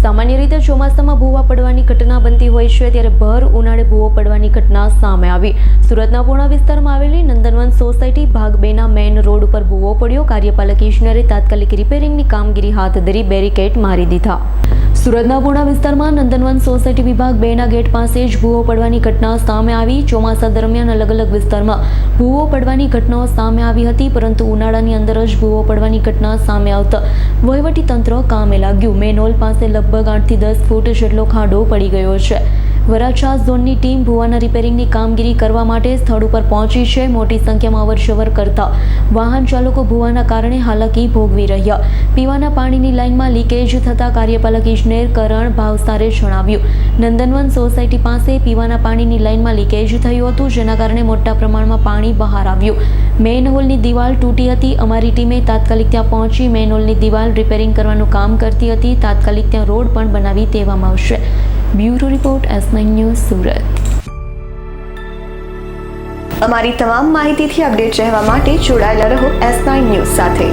સામાન્ય રીતે ચોમાસામાં ભૂવા પડવાની ઘટના બનતી હોય છે, ત્યારે ભર ઉનાળે ભૂવો પડવાની ઘટના સામે આવી। સુરતના પૂર્ણા વિસ્તારમાં આવેલી નંદનવન સોસાયટી ભાગ 2ના મેઇન રોડ ઉપર ભૂવો પડ્યો। કાર્યપાલક ઇજનેરે તાત્કાલિક રિપેરિંગની કામગીરી હાથ ધરી બેરીકેડ મારી દીધા। સુરતના પૂર્ણા વિસ્તારમાં નંદનવન સોસાયટી વિભાગ 2ના ગેટ પાસે જ ભૂવો પડવાની ઘટના સામે આવી। ચોમાસા દરમિયાન અલગ અલગ વિસ્તારમાં ભૂવો પડવાની ઘટનાઓ સામે આવી હતી, પરંતુ ઉનાળાની અંદર જ ભૂવો પડવાની ઘટના સામે આવતા વહીવટી તંત્ર કામે લાગ્યું। મેઇન હોલ પાસે લગભગ 8 થી 10 ફૂટ જેટલો ખાડો પડી ગયો છે। વરાછા ઝોનની ટીમ ભૂવાના રિપેરિંગની કામગીરી કરવા માટે સ્થળ ઉપર પહોંચી છે। મોટી સંખ્યામાં અવરજવર કરતા વાહન ચાલકો ભૂવાના કારણે હાલાકી ભોગવી રહ્યા। પીવાના પાણીની લાઇનમાં લીકેજ થતા કાર્યપાલક ઇજનેર કરણ ભાવસારે જણાવ્યું, નંદનવન સોસાયટી પાસે પીવાના પાણીની લાઇનમાં લીકેજ થયું હતું, જેના કારણે મોટા પ્રમાણમાં પાણી બહાર આવ્યું। મેઇન હોલની દિવાલ તૂટી હતી। અમારી ટીમે તાત્કાલિક ત્યાં પહોંચી મેઇન હોલની દિવાલ રિપેરિંગ કરવાનું કામ કરતી હતી। તાત્કાલિક ત્યાં રોડ પણ બનાવી દેવામાં આવશે। Bureau report S9 news Surat. અમારી તમામ માહિતીથી અપડેટ રહેવા માટે જોડાયેલા રહો S9 ન્યૂઝ સાથે।